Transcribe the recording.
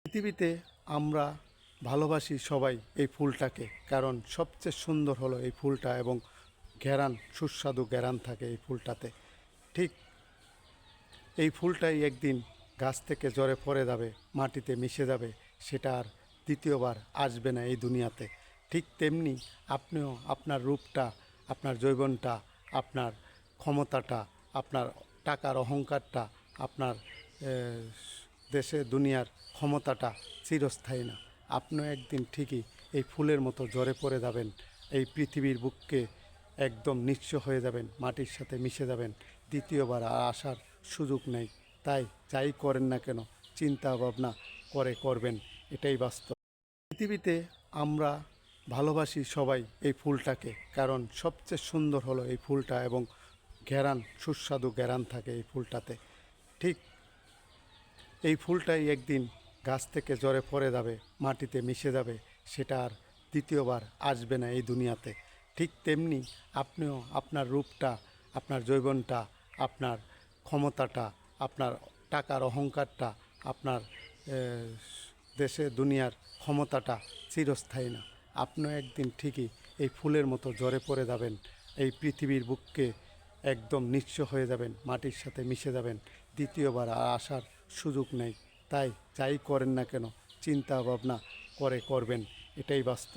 পৃথিবীতে আমরা ভালোবাসি সবাই এই ফুলটাকে, কারণ সবচেয়ে সুন্দর হলো এই ফুলটা এবং ঘ্রাণ, সুস্বাদু ঘ্রাণ থাকে এই ফুলটাতে। ঠিক এই ফুলটাই একদিন গাছ থেকে ঝরে পড়ে যাবে, মাটিতে মিশে যাবে, সেটা আর দ্বিতীয়বার আসবে না এই দুনিয়াতে। ঠিক তেমনি আপনিও আপনার রূপটা, আপনার যৌবনটা, আপনার ক্ষমতাটা, আপনার টাকার অহংকারটা, আপনার দেশে দুনিয়ার ক্ষমতাটা চিরস্থায়ী না। আপনিও একদিন ঠিকই এই ফুলের মতো ঝরে পড়ে যাবেন, এই পৃথিবীর বুককে একদম নিঃস্ব হয়ে যাবেন, মাটির সাথে মিশে যাবেন, দ্বিতীয়বার আর আসার সুযোগ নেই। তাই যাই করেন না কেন, চিন্তা ভাবনা করে করবেন, এটাই বাস্তব। পৃথিবীতে আমরা ভালোবাসি সবাই এই ফুলটাকে, কারণ সবচেয়ে সুন্দর হলো এই ফুলটা এবং ঘ্রাণ, সুস্বাদু ঘ্রাণ থাকে এই ফুলটাতে। ঠিক এই ফুলটাই একদিন গাছ থেকে ঝরে পড়ে যাবে, মাটিতে মিশে যাবে, সেটা আর দ্বিতীয়বার আসবে না এই দুনিয়াতে। ঠিক তেমনি আপনিও আপনার রূপটা, আপনার যৌবনটা, আপনার ক্ষমতাটা, আপনার টাকার অহংকারটা, আপনার দেশে দুনিয়ার ক্ষমতাটা চিরস্থায়ী না। আপনিও একদিন ঠিকই এই ফুলের মতো ঝরে পড়ে যাবেন, এই পৃথিবীর বুককে একদম নিঃস্ব হয়ে যাবেন, মাটির সাথে মিশে যাবেন, দ্বিতীয়বার আর আসার সুযোগ নেই। তাই যাই করেন না কেন, চিন্তা ভাবনা করে করবেন, এটাই বাস্তব।